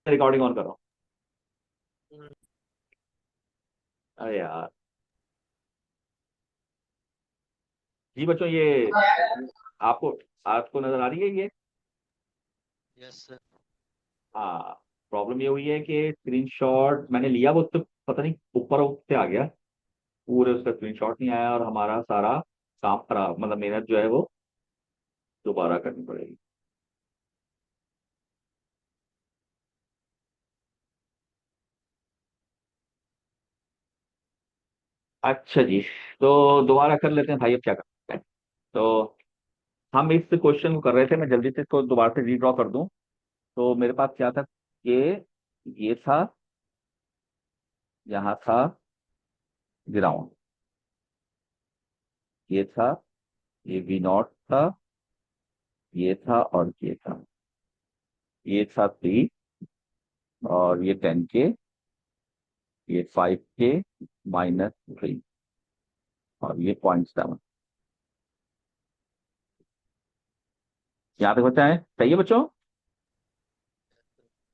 Recording on करो। अरे यार। जी बच्चों, ये आपको आपको नजर आ रही है ये? Yes sir. हाँ। प्रॉब्लम ये हुई है कि स्क्रीनशॉट मैंने लिया, वो तो पता नहीं ऊपर से आ गया, पूरे उसका स्क्रीनशॉट नहीं आया, और हमारा सारा काम खराब, मतलब मेहनत जो है वो दोबारा करनी पड़ेगी। अच्छा जी। तो दोबारा कर लेते हैं भाई, अब क्या करते हैं। तो हम इस क्वेश्चन को कर रहे थे, मैं जल्दी से इसको दोबारा से रीड्रॉ कर दूं। तो मेरे पास क्या था कि ये था, यहाँ था ग्राउंड, ये था, ये वी नॉट था, ये था और ये था, ये था 3, और ये 10K, ये 5K -3, और ये 0.7। यहाँ तक बचा है, सही है बच्चों?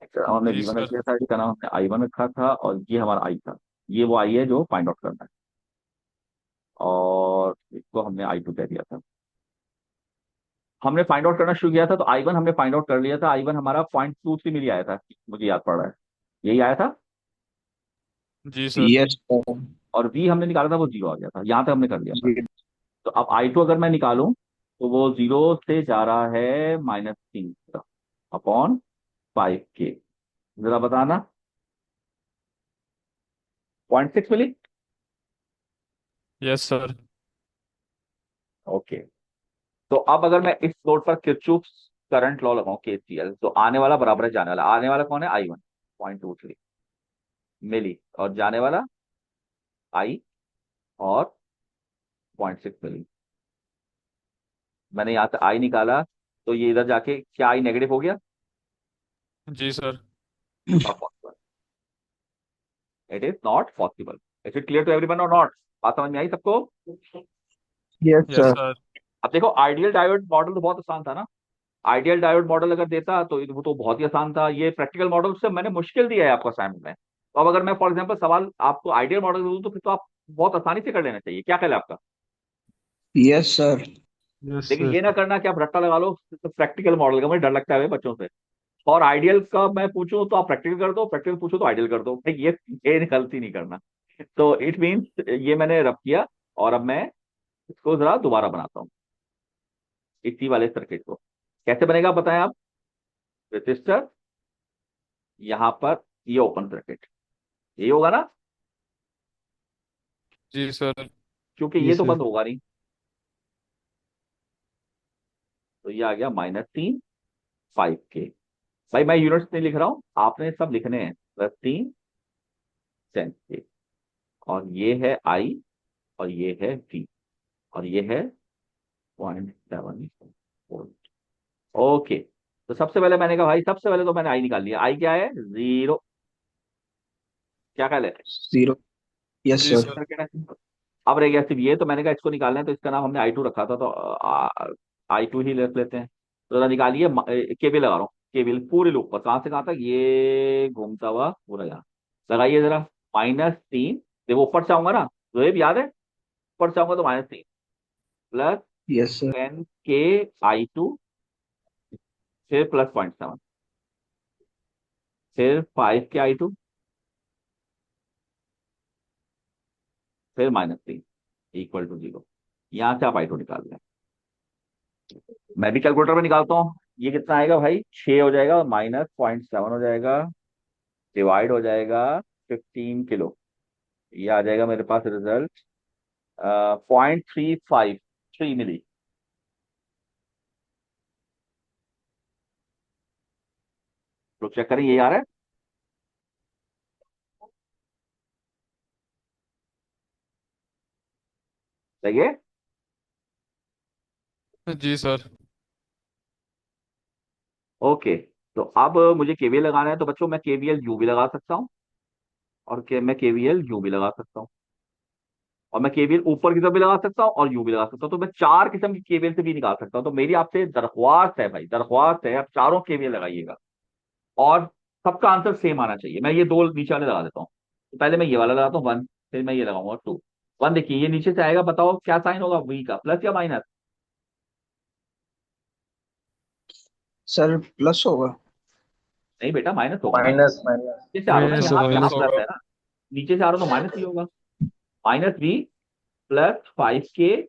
अच्छा, हमने जी V1 रख सर। दिया था, इसका नाम हमने I1 रखा था, और ये हमारा I था। ये वो I है जो फाइंड आउट करना है, और इसको हमने I2 कह दिया था। हमने फाइंड आउट करना शुरू किया था, तो I1 हमने फाइंड आउट कर लिया था। I1 हमारा 0.23 मिली आया था, मुझे याद पड़ रहा है, यही आया था। जी सर। Yes sir. और V हमने निकाला था, वो जीरो आ गया था, यहाँ तक हमने कर लिया था। जी। तो अब I2 अगर मैं निकालूं, तो वो जीरो से जा रहा है -3 अपॉन 5K। जरा बताना, 0.6 मिली। Yes sir. ओके। तो अब अगर मैं इस नोट पर किरचॉफ करंट लॉ लगाऊं, KCL, तो आने वाला बराबर है जाने वाला। आने वाला कौन है? I1 0.23 मिली, और जाने वाला I और 0.6 मिली। मैंने यहाँ से I निकाला, तो ये इधर जाके क्या I नेगेटिव हो गया? जी sir. Not possible. It is not possible. Is it clear to everyone or not? बात समझ में आई सबको? Yes yes sir. सर। अब देखो, आइडियल डायोड मॉडल तो बहुत आसान था ना। आइडियल डायोड मॉडल अगर देता तो वो तो बहुत ही आसान था। ये प्रैक्टिकल मॉडल से मैंने मुश्किल दिया है आपको असाइनमेंट में। तो अब अगर मैं फॉर एग्जांपल सवाल आपको आइडियल मॉडल दूं, तो फिर तो आप बहुत आसानी से कर लेना चाहिए। क्या ख्याल है आपका? Yes sir. यस लेकिन सर। ये ना करना कि आप रट्टा लगा लो, तो प्रैक्टिकल मॉडल का मुझे डर लगता है भाई बच्चों से। और आइडियल का मैं पूछूं तो आप प्रैक्टिकल कर दो, प्रैक्टिकल पूछो तो आइडियल कर दो भाई, ये गलती नहीं करना। तो इट मीन्स ये मैंने रब किया, और अब मैं इसको जरा दोबारा बनाता हूँ, इसी वाले सर्किट को। कैसे बनेगा बताएं आप? रजिस्टर, यहाँ पर ये ओपन सर्किट, यही होगा ना, जी सर। क्योंकि जी ये तो सर। बंद होगा नहीं। तो ये आ गया -3 5K। भाई मैं यूनिट्स नहीं लिख रहा हूं, आपने सब लिखने हैं। +3 10K, और ये है I, और ये है V, और ये है 0.7 वोल्ट। ओके। तो सबसे पहले मैंने कहा भाई, सबसे पहले तो मैंने आई निकाल लिया। आई क्या है? 0। क्या ख्याल है? 0। यस जी सर। सर। सर्किट है। अब रह गया सिर्फ ये, तो मैंने कहा इसको निकालना है, तो इसका नाम हमने I2 रखा था, तो I2 ही ले लेते हैं। तो जरा निकालिए, केबीएल लगा रहा हूँ। केबीएल पूरे लूप पर, कहाँ से कहाँ तक, ये घूमता हुआ पूरा यहाँ। लगाइए जरा। -3, देखो ऊपर से आऊंगा ना, तो ये भी याद है, ऊपर से आऊंगा तो -3, plus yes sir. 10K I2, फिर +0.7, फिर 5K I2, फिर -3, =0। यहाँ से आप I2 निकाल लें। मैं भी कैलकुलेटर में निकालता हूँ। ये कितना आएगा भाई? 6 हो जाएगा, -0.7 हो जाएगा, डिवाइड हो जाएगा 15 किलो। ये आ जाएगा मेरे पास रिजल्ट 0.353 मिली। लोग चेक करें, ये आ रहा है? सही है। जी सर। ओके। तो अब मुझे केवीएल लगाना है, तो बच्चों मैं केवीएल यू भी लगा सकता हूँ, और मैं केवीएल यू भी लगा सकता हूँ, और मैं केवीएल ऊपर की तरफ भी लगा सकता हूँ, और यू भी लगा सकता हूँ। तो मैं 4 किस्म की केवीएल से भी निकाल सकता हूँ। तो मेरी आपसे दरख्वास्त है भाई, दरख्वास्त है, आप चारों केवीएल लगाइएगा। और सबका आंसर सेम आना चाहिए। मैं ये दो नीचे वाले लगा देता हूँ। तो पहले मैं ये वाला लगाता हूँ 1, फिर मैं ये लगाऊंगा 2। 1 देखिए ये नीचे से आएगा, बताओ क्या साइन होगा, वी का, प्लस या माइनस? सर प्लस होगा। नहीं बेटा, माइनस होगा ना। Minus minus. नीचे से आ रहा हूँ ना, माइनस यहाँ होगा, यहाँ माइनस प्लस होगा। है ना। नीचे से आ रहा हूँ तो माइनस ही होगा। -v प्लस 5k,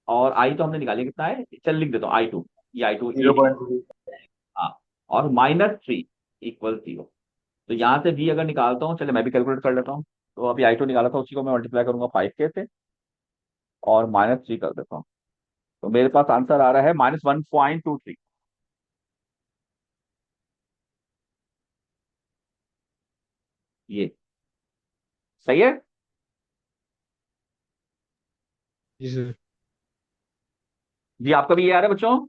और आई तो हमने निकाली कितना है, चल लिख देता हूँ I2, ये I2 जीरो ये। Point three. हाँ, और -3 इक्वल 0। तो यहाँ से v अगर निकालता हूँ, चले मैं भी कैलकुलेट कर लेता हूँ। तो अभी I2 निकाला था, उसी को मैं मल्टीप्लाई करूंगा 5k से, और -3 कर देता हूँ। तो मेरे पास आंसर आ रहा है -1.23। ये सही है। जी सर। जी आपका भी ये आ रहा है बच्चों?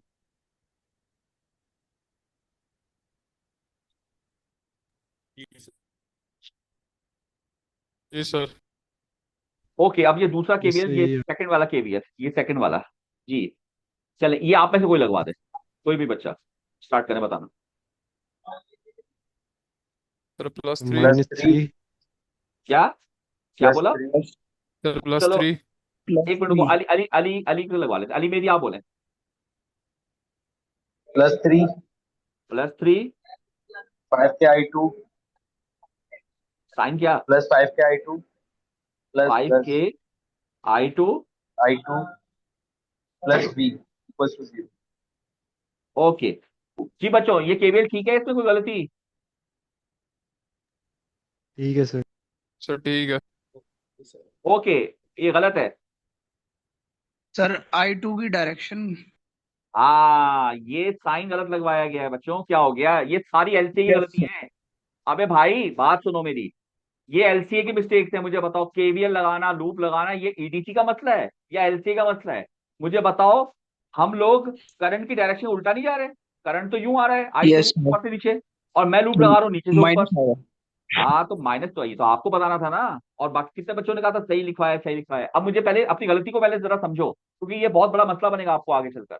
जी सर। ओके, अब ये दूसरा केवीएल, इससे ये यही सेकंड वाला केवीएल, ये सेकंड वाला। जी, चले ये आप में से कोई लगवा दे, कोई भी बच्चा स्टार्ट करें बताना। सर +3। Plus three. -3 क्या? क्या प्लस बोला? थ्री। प्लस सर चलो +3। एक मिनट को, 3 अली अली अली अली को लगवा लेते, अली मेरी आप बोले। +3। +3, 5 के I2 साइन क्या? +5 के I2 प्लस फाइव प्लस के I2। I2 plus V equals to 0। Okay जी बच्चों, ये केवीएल ठीक है, इसमें कोई गलती? ठीक है सर। सर ठीक है। ओके, ये गलत है। सर I2 की डायरेक्शन। हाँ, ये साइन गलत लगवाया गया है बच्चों, क्या हो गया, ये सारी एलसीए की यस गलती है। अबे भाई बात सुनो मेरी, ये एलसीए की मिस्टेक्स है। मुझे बताओ, केवीएल लगाना, लूप लगाना, ये ईडीसी का मसला है या एलसीए का मसला है? मुझे बताओ। हम लोग करंट की डायरेक्शन उल्टा नहीं जा रहे, करंट तो यूं आ रहा है, आई से यस ऊपर से नीचे, और मैं लूप लगा रहा हूँ नीचे से ऊपर। माइनस होगा। हाँ तो माइनस तो आई, तो आपको बताना था ना। और बाकी कितने बच्चों ने कहा था सही लिखा है, सही लिखा है। अब मुझे पहले अपनी गलती को पहले जरा समझो, क्योंकि ये बहुत बड़ा मसला बनेगा आपको आगे चलकर।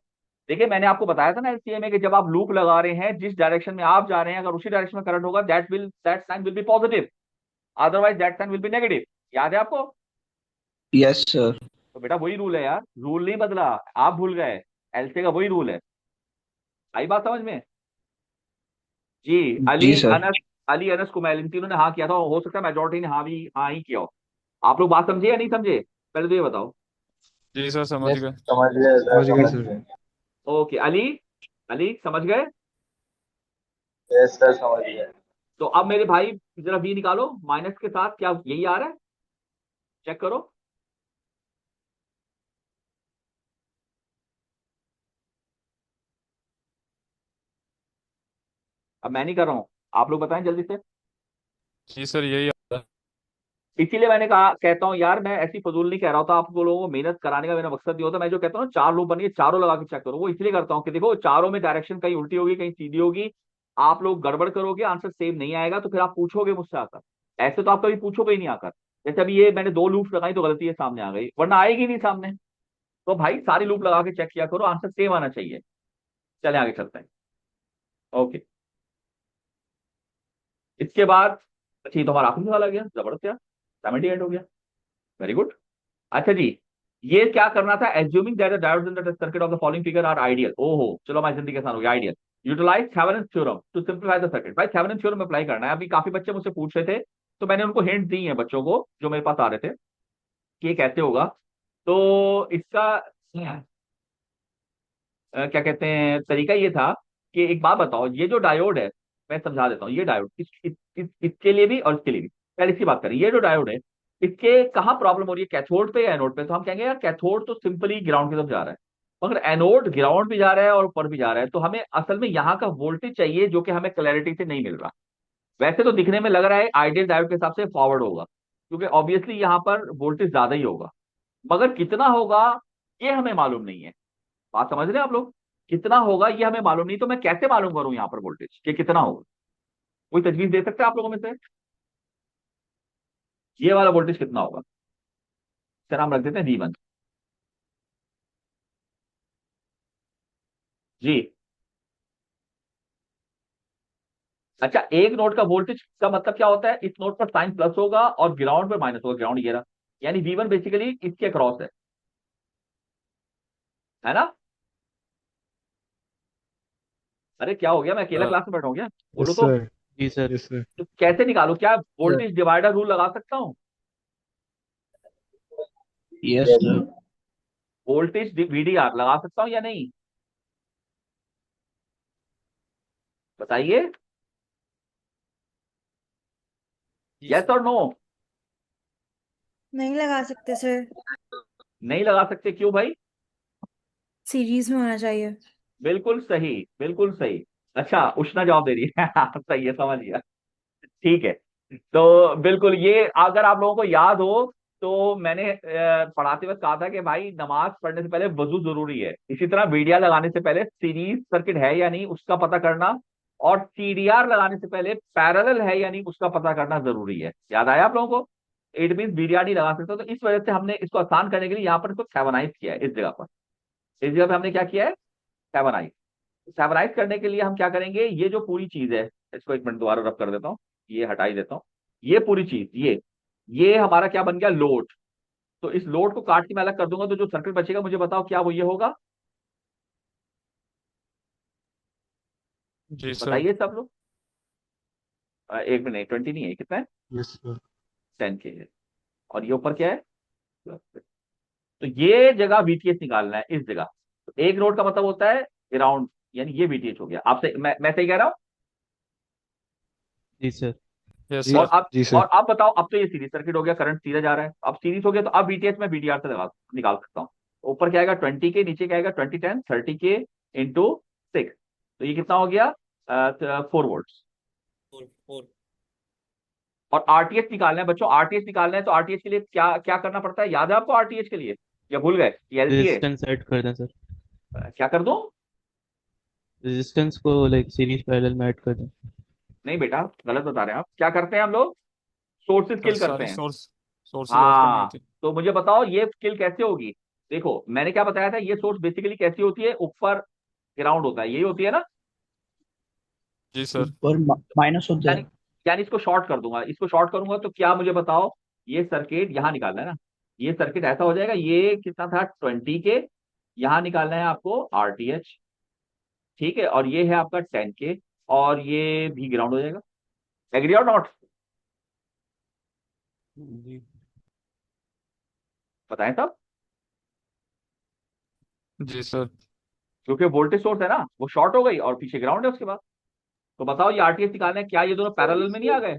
देखिए मैंने आपको बताया था ना एलसीए में, कि जब आप लूप लगा रहे हैं, जिस डायरेक्शन में आप जा रहे हैं, अगर उसी डायरेक्शन में करंट होगा, that sign will be positive, otherwise that sign will be negative. याद है आपको? Yes sir. तो बेटा वही रूल है यार, रूल नहीं बदला, आप भूल गए। एलसीए का वही रूल है। आई बात समझ में? जी। जी अली सर। अनस, अली अनस कुमैल, इन तीनों ने हाँ किया था, हो सकता है मेजोरिटी ने हाँ भी हाँ ही किया हो। आप लोग बात समझे या नहीं समझे, पहले तो ये बताओ। जी सर समझ यस गए। समझ गए सर, समझ गए समझ सर। गए। ओके अली, अली समझ गए? यस सर समझ गए। तो अब मेरे भाई जरा बी निकालो माइनस के साथ, क्या यही आ रहा है? चेक करो। अब मैं नहीं कर रहा हूं, आप लोग बताएं जल्दी से। जी सर यही आता है। इसीलिए मैंने कहा, कहता हूँ यार, मैं ऐसी फजूल नहीं कह रहा होता, आप लोगों को मेहनत कराने का मेरा मकसद ये होता। मैं जो कहता हूँ ना, चार लूप बनिए, चारों लगा के चेक करो, वो इसलिए करता हूँ कि देखो चारों में डायरेक्शन कहीं उल्टी होगी, कहीं सीधी होगी। आप लोग गड़बड़ करोगे, आंसर सेम नहीं आएगा, तो फिर आप पूछोगे मुझसे आकर। ऐसे तो आप कभी पूछोगे ही नहीं आकर। जैसे अभी ये मैंने दो लूप लगाई तो गलती है सामने आ गई, वरना आएगी नहीं सामने। तो भाई सारी लूप लगा के चेक किया करो, आंसर सेम आना चाहिए। चले आगे चलते हैं। ओके, इसके बाद, अच्छा ये तो हमारा आखिरी सवाल आ गया, जबरदस्त यार, 78 हो गया, वेरी गुड। अच्छा जी, ये क्या करना था, assuming that the diodes in the circuit of the following figure are ideal. ओहो चलो, हमारी जिंदगी आसान हो गया, ideal. Utilize Thevenin's theorem to simplify the circuit. भाई थेवेनिन्स थ्योरम अप्लाई करना है। अभी काफी बच्चे मुझसे पूछ रहे थे, तो मैंने उनको हिंट दी है, बच्चों को जो मेरे पास आ रहे थे, कि ये कैसे होगा। तो इसका क्या कहते हैं, तरीका ये था कि एक बात बताओ, ये जो डायोड है, मैं समझा देता हूँ, ये डायोड इसके लिए भी और इसके लिए भी। पहले इसकी बात करें, ये जो डायोड है, इसके कहाँ प्रॉब्लम हो रही है, कैथोड पे या एनोड पे? तो हम कहेंगे यार कैथोड तो सिंपली ग्राउंड की तरफ जा रहा है, मगर एनोड ग्राउंड भी जा रहा है और ऊपर भी जा रहा है। तो हमें असल में यहाँ का वोल्टेज चाहिए, जो कि हमें क्लैरिटी से नहीं मिल रहा। वैसे तो दिखने में लग रहा है आइडियल डायोड के हिसाब से फॉरवर्ड होगा, क्योंकि ऑब्वियसली यहाँ पर वोल्टेज ज्यादा ही होगा, मगर कितना होगा ये हमें मालूम नहीं है। बात समझ रहे हैं आप लोग? कितना होगा ये हमें मालूम नहीं, तो मैं कैसे मालूम करूं यहाँ पर वोल्टेज कि कितना होगा? कोई तजवीज दे सकते हैं आप लोगों में से? ये वाला वोल्टेज कितना होगा? सर हम रख देते हैं V1। जी अच्छा, एक नोड का वोल्टेज का मतलब क्या होता है, इस नोड पर साइन प्लस होगा और ग्राउंड पर माइनस होगा, ग्राउंड ये रहा, यानी V1 बेसिकली इसके क्रॉस है ना। अरे क्या हो गया, मैं अकेला क्लास में बैठा हूँ क्या, बोलो यस तो। सर। जी सर, यस सर। तो कैसे निकालू, क्या सर वोल्टेज डिवाइडर रूल लगा सकता हूँ, यस सर। वोल्टेज VDR लगा सकता हूँ या नहीं, बताइए, यस और नो। नहीं लगा सकते सर। नहीं लगा सकते, क्यों भाई। सीरीज में होना चाहिए। बिल्कुल सही, बिल्कुल सही। अच्छा, उष्णा जवाब दे रही है सही है, समझ गया। ठीक है, तो बिल्कुल ये अगर आप लोगों को याद हो, तो मैंने पढ़ाते वक्त कहा था कि भाई नमाज पढ़ने से पहले वजू जरूरी है, इसी तरह वीडिया लगाने से पहले सीरीज सर्किट है या नहीं उसका पता करना, और CDR लगाने से पहले पैरेलल है या नहीं उसका पता करना जरूरी है। याद आया आप लोगों को, इट मीन VDR नहीं लगा सकते, तो इस वजह से हमने इसको आसान करने के लिए यहाँ पर इसको सेवनाइज किया है, इस जगह पर, इस जगह पे हमने क्या किया है, सेवनाइज। सेवनाइज करने के लिए हम क्या करेंगे, ये जो पूरी चीज है, इसको एक मिनट दोबारा रब कर देता हूँ, ये हटा ही देता हूँ, ये पूरी चीज, ये हमारा क्या बन गया, लोड। तो इस लोड को काट के मैं अलग कर दूंगा, तो जो सर्किट बचेगा मुझे बताओ क्या वो ये होगा, जी सर। बताइए सब लोग। एक मिनट, 20 नहीं है, कितना है, यस सर। 10 के है, और ये ऊपर क्या है, तो ये जगह VTH निकालना है, इस जगह। तो एक नोड का मतलब होता है ग्राउंड, यानी ये VTH हो गया, आपसे मैं सही कह रहा हूं। जी सर। यस जी और सर। अब जी और सर। अब बताओ, अब तो ये सीरीज सर्किट हो गया, करंट सीधा जा रहा है, अब सीरीज हो गया, तो अब VTH में VDR से लगा निकाल सकता हूँ। ऊपर क्या आएगा 20 के, नीचे क्या आएगा 20 10 30 के इंटू 6, तो ये कितना हो गया, 4 वोल्ट। और RTH निकालना है बच्चों, RTH निकालना है, तो RTH के लिए क्या क्या करना पड़ता है, याद है आपको RTH के लिए, या भूल गए, ये LCA, रेजिस्टेंस ऐड कर दें सर। क्या कर दूं। रेजिस्टेंस को लाइक सीरीज पैरेलल में ऐड कर दें। नहीं बेटा, गलत बता रहे हैं आप, क्या करते हैं हम लोग, सोर्सेज सर किल करते सारी हैं। सोर्सेज ऑफ करनी हाँ, होती तो मुझे बताओ ये किल कैसे होगी। देखो मैंने क्या बताया था, ये सोर्स बेसिकली कैसी होती है, ऊपर ग्राउंड होता है, यही होती है ना। जी सर। ऊपर माइनस होता यानी है। यानी इसको शॉर्ट कर दूंगा, इसको शॉर्ट करूंगा तो क्या, मुझे बताओ, ये सर्किट यहाँ निकालना है ना, ये सर्किट ऐसा हो जाएगा, ये कितना था 20 के, यहाँ निकालना है आपको RTH, ठीक है, और ये है आपका 10 के, और ये भी ग्राउंड हो जाएगा, एग्री और नॉट, जी। बताएं तब। जी सर। क्योंकि वोल्टेज सोर्स है ना, वो शॉर्ट हो गई और पीछे ग्राउंड है उसके बाद। तो बताओ ये RTH निकालना है, क्या ये दोनों पैरेलल में नहीं आ गए,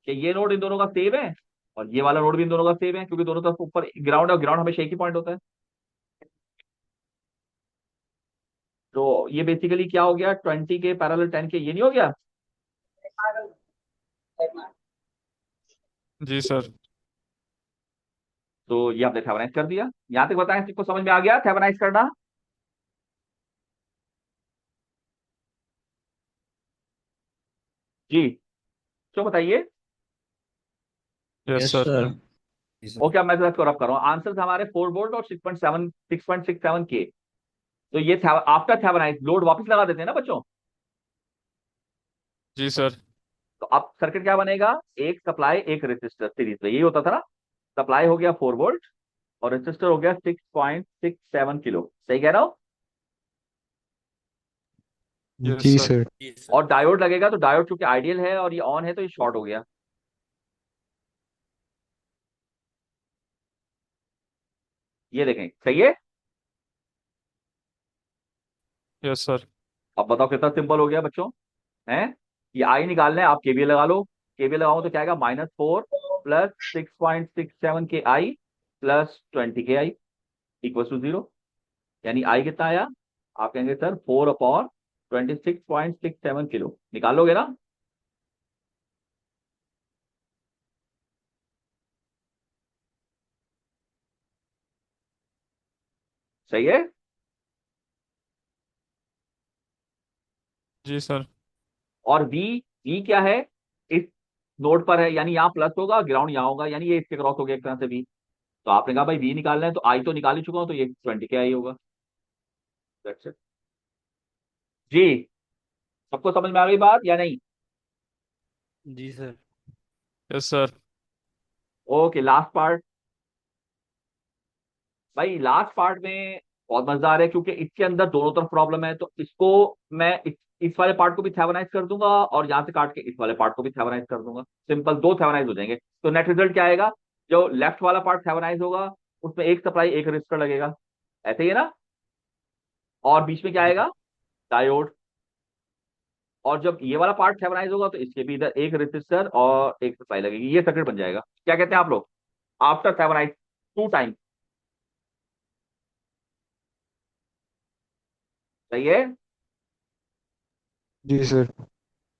कि ये नोड इन दोनों का सेम है और ये वाला नोड भी इन दोनों का सेम है, क्योंकि दोनों तरफ ऊपर ग्राउंड है, और ग्राउंड हमेशा एक ही पॉइंट होता है। तो ये बेसिकली क्या हो गया, 20 के पैरेलल 10 के, ये नहीं हो गया। जी सर। तो ये आपने थेवेनाइज कर दिया, यहां तक बताएं, सबको समझ में आ गया थेवेनाइज करना। जी, तो बताइए। Yes yes sir. Sir. Okay, अब मैं जरा इसको रब कर रहा हूँ, आंसर हमारे 4 वोल्ट और 6.67 के। तो ये आफ्टर थेवेनाइज लोड वापस लगा देते हैं ना बच्चों। जी सर। तो अब सर्किट क्या बनेगा, एक सप्लाई एक रेजिस्टर सीरीज में, यही होता था ना। सप्लाई हो गया 4 वोल्ट और रेजिस्टर हो गया 6.67 किलो, सही कह रहा हूं। यस जी सर। सर। और डायोड लगेगा, तो डायोड चूंकि आइडियल है और ये ऑन है, तो ये शॉर्ट हो गया। ये देखें, सही है। Yes sir. अब बताओ कितना सिंपल हो गया बच्चों, है। ये आई निकालना है, आप केवीएल लगा लो, केवीएल लगाओ तो क्या आएगा, -4 प्लस 6.67 के आई प्लस 20 के आई इक्वल टू 0, यानी आई कितना आया, आप कहेंगे सर 4/26.67 किलो, निकालोगे ना। सही है। जी सर। और वी क्या है, इस नोड पर है, यानी यहाँ प्लस होगा, ग्राउंड यहाँ होगा, यानी ये इसके क्रॉस हो गया एक तरह से भी। तो आपने कहा भाई वी निकालना है, तो आई तो निकाल ही चुका हूं, तो ये 20 के आई होगा। That's it. जी, सबको समझ में आ गई बात या नहीं? जी sir. Yes sir. Okay, last part. भाई लास्ट पार्ट में बहुत मजेदार है, क्योंकि इसके अंदर दोनों तरफ प्रॉब्लम है, तो इसको मैं इस वाले पार्ट को भी थेवनाइज कर दूंगा, और यहां से काट के इस वाले पार्ट को भी थेवनाइज कर दूंगा। सिंपल, दो थेवनाइज हो जाएंगे। तो नेट रिजल्ट क्या आएगा? जो लेफ्ट वाला पार्ट थेवनाइज होगा, उसमें एक सप्लाई एक रजिस्टर लगेगा, ऐसे ही है ना? और बीच में क्या जी। आएगा? डायोड। और जब ये वाला पार्ट थेवनाइज होगा, तो इसके भी इधर एक रजिस्टर और एक सप्लाई लगेगी। ये सर्किट बन जाएगा। क्या कहते हैं आप लोग? After thevenize, two time. सही है। जी सर।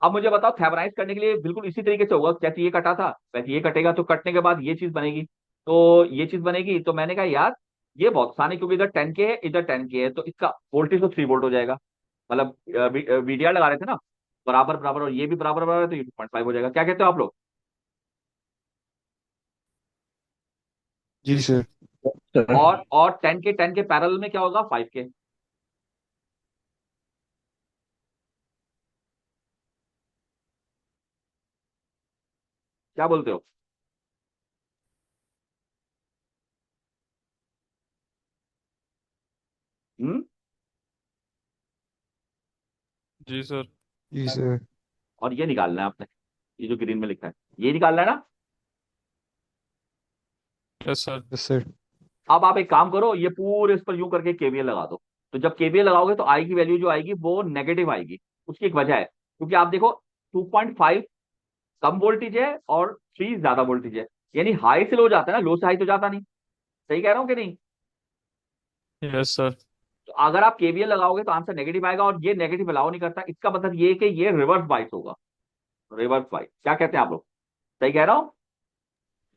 अब मुझे बताओ, थेवनाइज करने के लिए बिल्कुल इसी तरीके से होगा जैसे ये कटा था, वैसे ये कटेगा। तो कटने के बाद ये चीज बनेगी। तो ये चीज बनेगी, तो मैंने कहा यार ये बहुत आसान है, क्योंकि इधर 10K है, इधर 10K है, तो इसका वोल्टेज तो 3 वोल्ट हो जाएगा। मतलब वीडीआर लगा रहे थे ना, बराबर बराबर, और ये भी बराबर बराबर है, तो ये 2.5 हो जाएगा। क्या कहते हो आप लोग? जी सर। सर। और 10K पैरेलल में क्या होगा? 5K। क्या बोलते हो? हम्म। जी सर। जी सर। और ये निकालना है आपने, ये जो ग्रीन में लिखा है, ये निकालना है ना? Yes sir. Yes sir. अब आप एक काम करो, ये पूरे इस पर यूं करके केवीएल लगा दो। तो जब केवीएल लगाओगे, तो आई की वैल्यू जो आएगी वो नेगेटिव आएगी। उसकी एक वजह है, क्योंकि आप देखो 2.5 कम वोल्टेज है और 3 ज्यादा वोल्टेज है। यानी हाई से लो जाता है ना, लो से हाई तो जाता नहीं। सही कह रहा हूँ कि नहीं? Yes sir. तो अगर आप केवीएल लगाओगे तो आंसर नेगेटिव आएगा, और ये नेगेटिव अलाउ नहीं करता। इसका मतलब ये है कि ये रिवर्स बाइस होगा। रिवर्स बाइस, क्या कहते हैं आप लोग? सही कह रहा हूँ?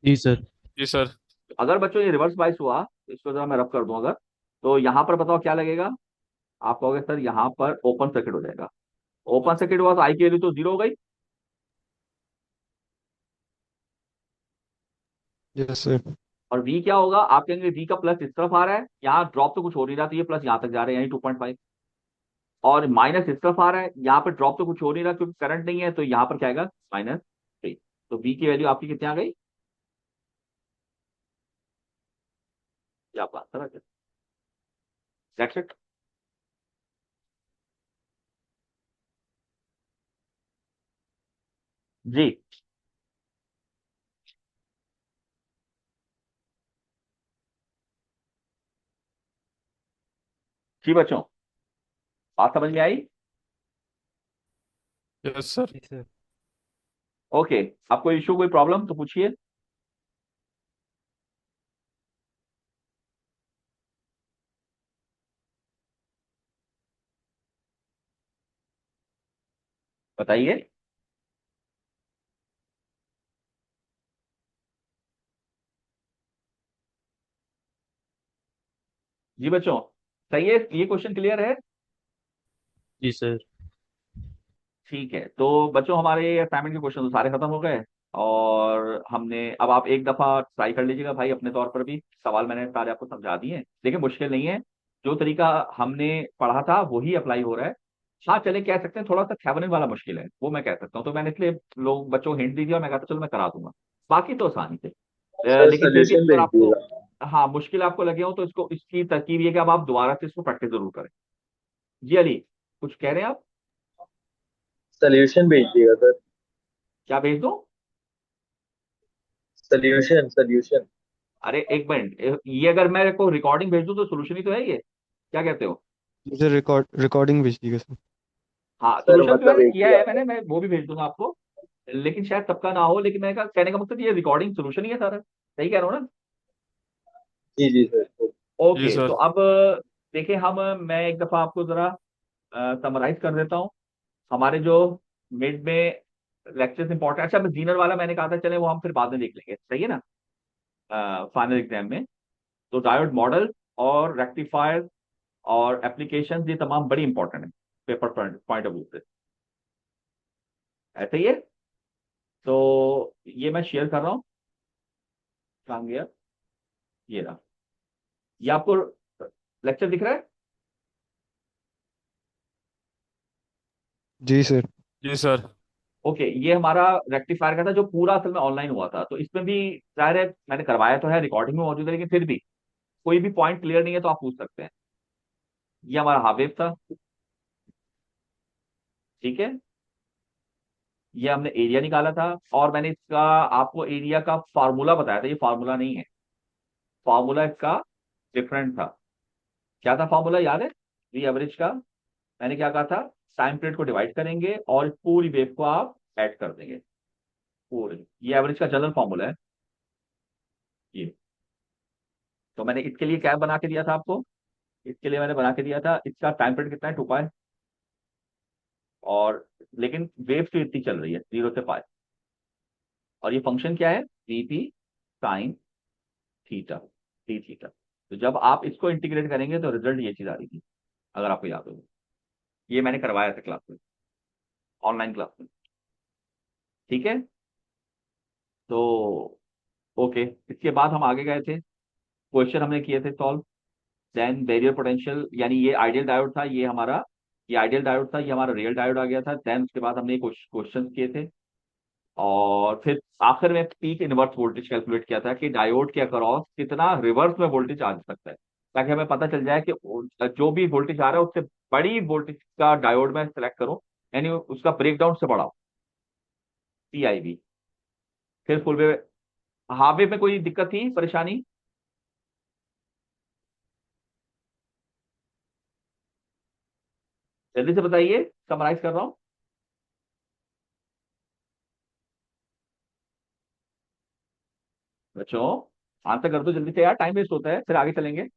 जी सर। जी सर। अगर बच्चों ये रिवर्स बाइस हुआ, तो इसको जरा मैं रब कर दूं अगर, तो यहां पर बताओ क्या लगेगा? आप कहोगे सर यहाँ पर ओपन सर्किट हो जाएगा। ओपन सर्किट हुआ तो आई की वैल्यू तो 0 हो गई। Yes sir. और वी क्या होगा? आप कहेंगे वी का प्लस इस तरफ आ रहा है, यहाँ ड्रॉप तो कुछ हो नहीं रहा, तो ये प्लस यहाँ तक जा रहा है, यानी 2.5। और माइनस इस तरफ आ रहा है, यहाँ पर ड्रॉप तो कुछ हो नहीं रहा, क्योंकि करंट नहीं है, तो यहाँ पर क्या आएगा? -3। तो वी की वैल्यू आपकी कितनी आ गई? ये आपका आंसर आ गया। That's it. जी। जी बच्चों, बात समझ में आई? यस सर। जी सर। ओके। आपको इशू, कोई प्रॉब्लम तो पूछिए। बताइए। जी बच्चों, सही है, ये क्वेश्चन क्लियर है? जी सर। ठीक है, तो बच्चों हमारे असाइनमेंट के क्वेश्चन तो सारे खत्म हो गए। और हमने, अब आप एक दफा ट्राई कर लीजिएगा भाई अपने तौर पर भी। सवाल मैंने सारे आपको समझा दिए हैं, देखिए मुश्किल नहीं है। जो तरीका हमने पढ़ा था वही अप्लाई हो रहा है। हाँ चले, कह सकते हैं थोड़ा सा थेवेनिन वाला मुश्किल है, वो मैं कह सकता हूँ। तो मैंने इसलिए लोग बच्चों हिंट दी थी, और मैं कहता चलो मैं करा दूंगा। बाकी तो आसानी से। सर लेकिन फिर भी सोल्यूशन अगर भेज आपको, दिएगा। हाँ मुश्किल आपको लगे हो, तो इसको, इसकी तरकीब ये कि अब आप दोबारा से इसको प्रैक्टिस जरूर करें। जी अली, कुछ कह रहे हैं आप? सोल्यूशन भेज दिएगा सर। क्या भेज दो? Solution solution. अरे एक मिनट, ये अगर मैं को रिकॉर्डिंग भेज दूं तो सोल्यूशन ही तो है ये। क्या कहते हो? सर रिकॉर्डिंग भेज दीजिएगा सर। हाँ, सर सोल्यूशन जो मतलब है एक किया ही है बात है। मैंने, मैं वो भी भेज दूंगा आपको। लेकिन शायद सबका ना हो, लेकिन मैंने कहा, कहने का मकसद ये रिकॉर्डिंग सोल्यूशन ही है सारा। सही कह रहा हूँ ना? जी जी सर। जी ओके, तो सर। अब देखिए हम, मैं एक दफा आपको जरा समराइज कर देता हूँ। हमारे जो मिड में लेक्चर्स इंपॉर्टेंट, अच्छा मैं जीनर वाला मैंने कहा था, चले वो हम फिर बाद में देख लेंगे, सही है ना? फाइनल एग्जाम में। तो डायोड मॉडल और रेक्टिफायर और एप्लीकेशन, ये तमाम बड़ी इंपॉर्टेंट है पेपर पॉइंट ऑफ व्यू से। ऐसे ही है। तो ये मैं शेयर कर रहा हूँ। कहाँ गया? ये रहा। ये आपको लेक्चर दिख रहा है? जी सर। जी सर। ओके, ये हमारा रेक्टिफायर का था जो पूरा असल में ऑनलाइन हुआ था। तो इसमें भी जाहिर है मैंने करवाया तो है, रिकॉर्डिंग में मौजूद है, लेकिन फिर भी कोई भी पॉइंट क्लियर नहीं है तो आप पूछ सकते हैं। ये हमारा हाफ वेव था, ठीक है। ये हमने एरिया निकाला था, और मैंने इसका आपको एरिया का फार्मूला बताया था। ये फार्मूला नहीं है, फार्मूला इसका डिफरेंट था। क्या था फार्मूला, याद है? वी एवरेज का मैंने क्या कहा था, टाइम पीरियड को डिवाइड करेंगे और पूरी वेव को आप ऐड कर देंगे पूरी। ये एवरेज का जनरल फार्मूला है ये। तो मैंने इसके लिए क्या बना के दिया था आपको, इसके लिए मैंने बना के दिया था, इसका टाइम पीरियड कितना है, 2 पाई। और लेकिन वेव तो इतनी चल रही है 0 से पाई, और ये फंक्शन क्या है, VP sine theta, D theta. तो जब आप इसको इंटीग्रेट करेंगे तो रिजल्ट ये चीज आ रही थी, अगर आपको याद हो। ये मैंने करवाया था क्लास में, ऑनलाइन क्लास में, ठीक है। तो ओके, इसके बाद हम आगे गए थे, क्वेश्चन हमने किए थे सॉल्व। देन बैरियर पोटेंशियल, यानी ये आइडियल डायोड था, ये हमारा, ये आइडियल डायोड था, ये हमारा रियल डायोड आ गया था। देन उसके बाद हमने क्वेश्चन किए थे, और फिर आखिर में पीक इनवर्स वोल्टेज कैलकुलेट किया था कि डायोड के अक्रॉस कितना रिवर्स में वोल्टेज आ सकता है, ताकि हमें पता चल जाए कि जो भी वोल्टेज आ रहा है उससे बड़ी वोल्टेज का डायोड में सेलेक्ट करो, यानी उसका ब्रेकडाउन से बढ़ाओ, पीआईवी। फिर फुल वेव, हाफ वेव में कोई दिक्कत थी, परेशानी? जल्दी से बताइए, समराइज कर रहा हूं। बच्चों आंसर कर दो जल्दी से यार, टाइम वेस्ट होता है, फिर आगे चलेंगे।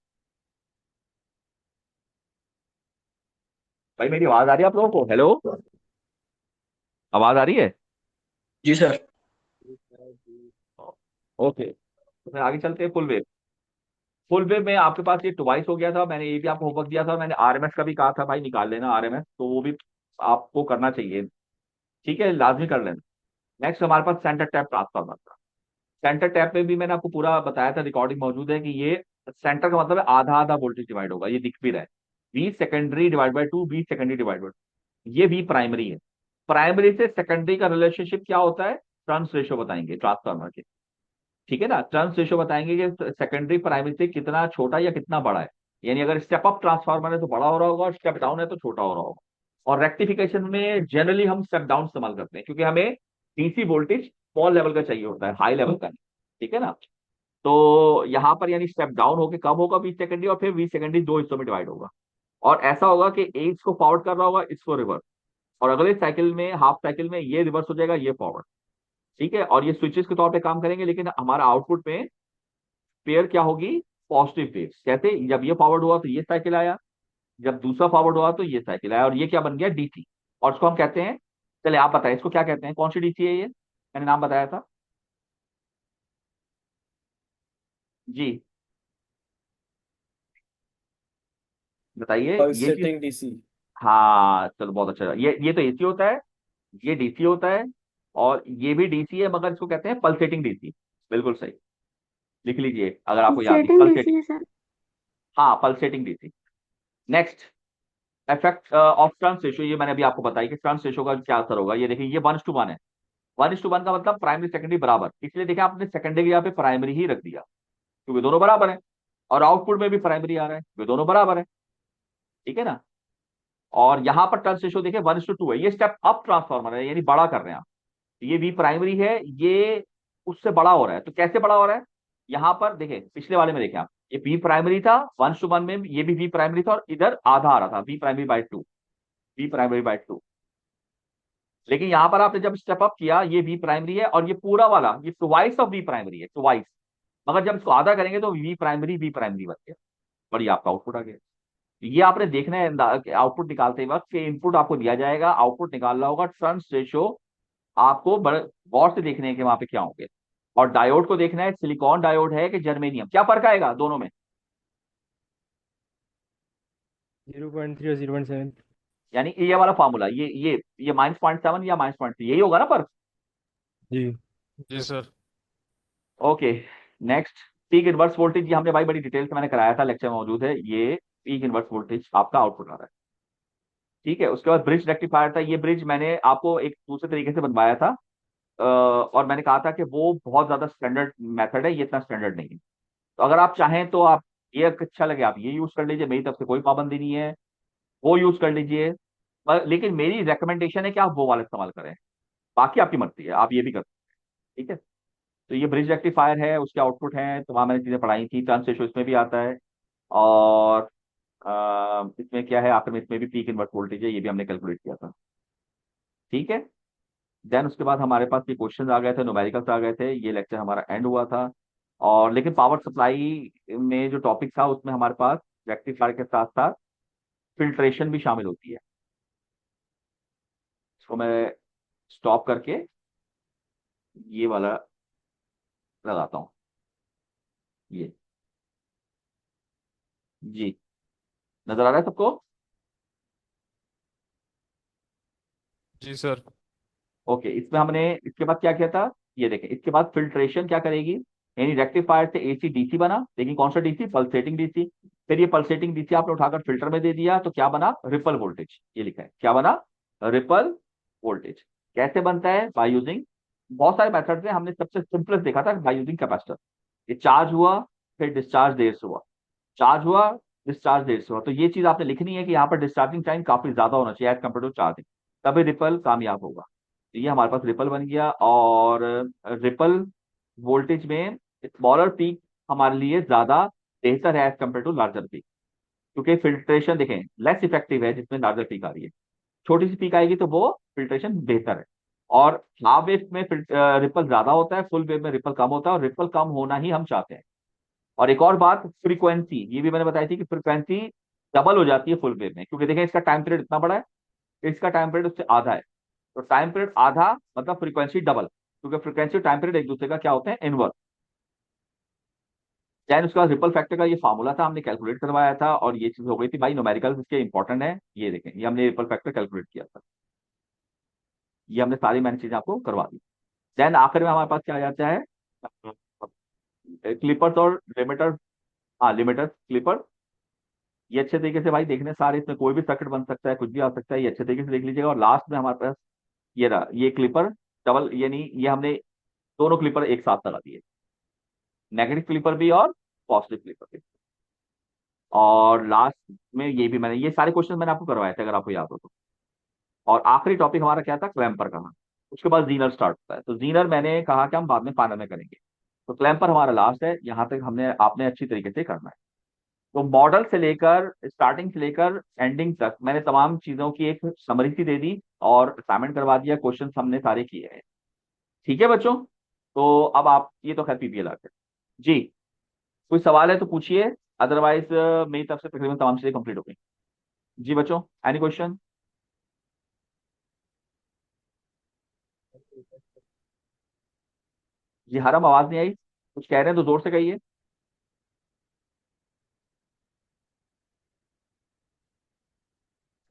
भाई मेरी आवाज आ रही है आप लोगों को? हेलो, आवाज आ रही है? जी सर। ओके, तो फिर आगे चलते हैं। फुल वेव, फुल वेव में आपके पास ये ट्वाइस हो गया था, मैंने ये भी आपको होमवर्क दिया था, मैंने आरएमएस का भी कहा था भाई निकाल लेना आरएमएस, तो वो भी आपको करना चाहिए, ठीक है, लाजमी कर लेना। नेक्स्ट हमारे पास सेंटर टैप ट्रांसफार्मर था। सेंटर टैप में भी मैंने आपको पूरा बताया था, रिकॉर्डिंग मौजूद है, कि ये सेंटर का मतलब है आधा आधा वोल्टेज डिवाइड होगा, ये दिख भी रहा है। V secondary divide by two, V secondary divide by two, ये वी प्राइमरी है। प्राइमरी से सेकेंडरी का रिलेशनशिप क्या होता है, टर्न्स रेशो बताएंगे ट्रांसफार्मर के, ठीक है ना। टर्न्स रेशो बताएंगे कि सेकेंडरी प्राइमरी से कितना छोटा या कितना बड़ा है, यानी अगर स्टेप अप ट्रांसफार्मर है तो बड़ा हो रहा होगा, और स्टेप डाउन है तो छोटा हो रहा होगा। और रेक्टिफिकेशन में जनरली हम स्टेप डाउन इस्तेमाल करते हैं, क्योंकि हमें डीसी वोल्टेज स्मॉल लेवल का चाहिए होता है, हाई लेवल का नहीं, ठीक है ना। तो यहाँ पर यानी स्टेप डाउन होकर कब होगा, वी सेकेंडरी, और फिर वी सेकेंडरी दो हिस्सों में डिवाइड होगा। और ऐसा होगा कि एक इसको फॉरवर्ड कर रहा होगा, इसको रिवर्स, और अगले साइकिल में, हाफ साइकिल में ये रिवर्स हो जाएगा, ये फॉरवर्ड, ठीक है। और ये स्विचेस के तौर पे काम करेंगे, लेकिन हमारा आउटपुट में पेयर क्या होगी, पॉजिटिव वेव। कैसे, जब ये फॉरवर्ड हुआ तो ये साइकिल आया, जब दूसरा फॉरवर्ड हुआ तो ये साइकिल आया, और ये क्या बन गया, डीसी। और इसको हम कहते हैं, चले आप बताएं इसको क्या कहते हैं, कौन सी डीसी है ये, मैंने नाम बताया था जी, बताइए ये चीज। Pulsating DC. हाँ चलो, बहुत अच्छा, ये तो एसी होता है, ये डीसी होता है, और ये भी डीसी है, मगर इसको कहते हैं पल्सेटिंग डीसी। बिल्कुल सही, लिख लीजिए अगर आपको याद है, सेटिंग पल्सेटिंग। डीसी है सर। हाँ, pulsating DC. Next, effect of turns ratio, ये मैंने अभी आपको बताया कि टर्न्स रेशो का क्या असर होगा। ये देखिए, ये 1:1 है। 1:1 का मतलब प्राइमरी सेकेंडरी बराबर, इसलिए देखिए आपने सेकेंडरी की यहाँ पे प्राइमरी ही रख दिया, क्योंकि दोनों बराबर है। और आउटपुट में भी प्राइमरी आ रहा है, वे दोनों बराबर है, ठीक है ना। और यहाँ पर टर्न्स रेशो देखिए 1:2 है, ये स्टेप अप ट्रांसफॉर्मर है, यानी बड़ा कर रहे हैं आप। ये वी प्राइमरी है, ये उससे बड़ा हो रहा है। तो कैसे बड़ा हो रहा है, यहाँ पर देखें, पिछले वाले में देखें आप, ये वी प्राइमरी था 1:1 में, ये भी वी प्राइमरी था, और इधर आधा आ रहा था, V primary by two, V primary by two. लेकिन यहां पर आपने जब स्टेप अप किया, ये वी प्राइमरी है, और ये पूरा वाला ये ट्वाइस ऑफ वी प्राइमरी है, ट्वाइस। मगर जब इसको आधा करेंगे तो वी प्राइमरी बन गया, बढ़िया, आपका आउटपुट आ गया। ये आपने देखना है आउटपुट निकालते वक्त, कि इनपुट आपको दिया जाएगा, आउटपुट निकालना होगा, टर्न्स रेशो आपको बड़े गौर से देखने हैं कि वहां पे क्या होंगे। और डायोड को देखना है, सिलिकॉन डायोड है कि जर्मेनियम, क्या फर्क आएगा दोनों में, 0.3 और 0.7। यानी ये वाला फॉर्मूला, ये -0.7 या -0.3, यही होगा ना फर्क। जी। जी sir. Okay, next, peak inverse voltage, ये हमने भाई बड़ी डिटेल से मैंने कराया था, लेक्चर में मौजूद है। ये पीक इनवर्स वोल्टेज आपका आउटपुट आ रहा है, ठीक है, उसके बाद ब्रिज रेक्टिफायर था। ये ब्रिज मैंने आपको एक दूसरे तरीके से बनवाया था, और मैंने कहा था कि वो बहुत ज्यादा स्टैंडर्ड मेथड है, ये इतना स्टैंडर्ड नहीं है। तो अगर आप चाहें तो आप, ये अच्छा लगे आप ये यूज कर लीजिए, मेरी तरफ से कोई पाबंदी नहीं है, वो यूज कर लीजिए। लेकिन मेरी रिकमेंडेशन है कि आप वो वाला इस्तेमाल करें, बाकी आपकी मर्जी है, आप ये भी कर सकते हैं। ठीक है, तो ये ब्रिज रेक्टिफायर है, उसके आउटपुट हैं, तो वहां मैंने चीजें पढ़ाई थी, टर्न्स रेशो इसमें भी आता है। और इसमें क्या है, आखिर में इसमें भी पीक इनवर्स वोल्टेज है, ये भी हमने कैलकुलेट किया था। ठीक है, देन उसके बाद हमारे पास ये क्वेश्चन आ गए थे, न्यूमेरिकल्स आ गए थे, ये लेक्चर हमारा एंड हुआ था। और लेकिन पावर सप्लाई में जो टॉपिक था उसमें हमारे पास रेक्टिफायर के साथ साथ फिल्ट्रेशन भी शामिल होती है। इसको मैं स्टॉप करके ये वाला लगाता हूँ, ये, जी, नजर आ रहा है सबको? जी सर। ओके, इसमें हमने इसके बाद क्या किया था, ये देखें, इसके बाद फिल्ट्रेशन क्या करेगी, यानी रेक्टिफायर से एसी डीसी बना, लेकिन कौन सा डीसी, पल्सेटिंग डीसी। फिर ये पल्सेटिंग डीसी आपने उठाकर फिल्टर में दे दिया, तो क्या बना, रिपल वोल्टेज, ये लिखा है, क्या बना, रिपल वोल्टेज। कैसे बनता है, बाय यूजिंग, बहुत सारे मेथड्स हैं, हमने सबसे सिंपलेस्ट देखा था बाय यूजिंग कैपेसिटर। ये चार्ज हुआ, फिर डिस्चार्ज देर से हुआ, चार्ज हुआ, डिस्चार्ज देर से हुआ, तो ये चीज आपने लिखनी है कि यहाँ पर डिस्चार्जिंग टाइम काफी ज्यादा होना चाहिए एज कम्पेयर टू चार्जिंग, तभी रिपल कामयाब होगा। तो ये हमारे पास रिपल बन गया। और रिपल वोल्टेज में स्मॉलर पीक हमारे लिए ज्यादा बेहतर है as compared to larger peak, क्योंकि फिल्ट्रेशन देखें लेस इफेक्टिव है जिसमें लार्जर पीक आ रही है, छोटी सी पीक आएगी तो वो फिल्ट्रेशन बेहतर है। और हाफ वेव में रिपल ज्यादा होता है, फुल वेव में रिपल कम होता है, और रिपल कम होना ही हम चाहते हैं। और एक और बात, फ्रीक्वेंसी, ये भी मैंने बताई थी कि फ्रीक्वेंसी डबल हो जाती है फुल वेव में, क्योंकि देखें इसका टाइम पीरियड इतना बड़ा है, इसका टाइम पीरियड उससे आधा है, तो टाइम पीरियड आधा मतलब फ्रीक्वेंसी डबल, क्योंकि फ्रीक्वेंसी टाइम पीरियड एक दूसरे का क्या होते हैं, इनवर्स। देन उसके बाद रिपल फैक्टर का ये फार्मूला था, हमने कैलकुलेट करवाया था, और ये चीज हो गई थी भाई, न्यूमेरिकल इसके इंपॉर्टेंट है, ये देखें, ये हमने रिपल फैक्टर कैलकुलेट किया था, ये हमने सारी मैंने चीजें आपको करवा दी। देन आखिर में हमारे पास क्या आ जाता है, क्लिपर्स और लिमिटर, हाँ लिमिटर क्लिपर। ये अच्छे तरीके से भाई देखने सारे, इसमें कोई भी सर्किट बन सकता है, कुछ भी आ सकता है, ये अच्छे तरीके से देख लीजिएगा। और लास्ट में हमारे पास ये रहा, ये क्लिपर डबल, यानी ये हमने दोनों क्लिपर एक साथ लगा दिए, नेगेटिव क्लिपर भी और पॉजिटिव क्लिपर भी। और लास्ट में ये भी मैंने, ये सारे क्वेश्चन मैंने आपको करवाए थे अगर आपको याद हो तो। और आखिरी टॉपिक हमारा क्या था, क्लैंपर का। उसके बाद जीनर स्टार्ट होता है, तो जीनर मैंने कहा कि हम बाद में फाइनल में करेंगे, तो क्लैंपर हमारा लास्ट है, यहाँ तक हमने आपने अच्छी तरीके से करना है। तो मॉडल से लेकर स्टार्टिंग से लेकर एंडिंग तक मैंने तमाम चीजों की एक समरी सी दे दी, और असाइनमेंट करवा दिया, क्वेश्चन हमने सारे किए हैं। ठीक है बच्चों, तो अब आप, ये तो खैर पीपीएल आते जी, कोई सवाल है तो पूछिए, अदरवाइज मेरी तरफ से तकरीबन तमाम चीजें कंप्लीट हो गई। जी बच्चों, एनी क्वेश्चन? जी हरम, आवाज नहीं आई, कुछ कह रहे हैं तो जोर से कहिए।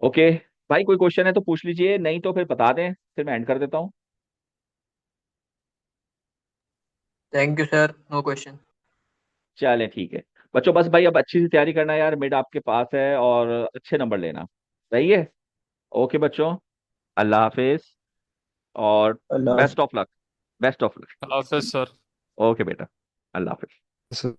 ओके, भाई कोई क्वेश्चन है तो पूछ लीजिए, नहीं तो फिर बता दें, फिर मैं एंड कर देता हूँ। Thank you sir, no question. चलें ठीक है बच्चों, बस भाई अब अच्छी सी तैयारी करना यार, मिड आपके पास है, और अच्छे नंबर लेना, सही है? ओके बच्चों, अल्लाह हाफिज, और अल्लाह best of luck, best of luck. अल्लाह हाफिज सर। ओके बेटा, अल्लाह हाफिज। सर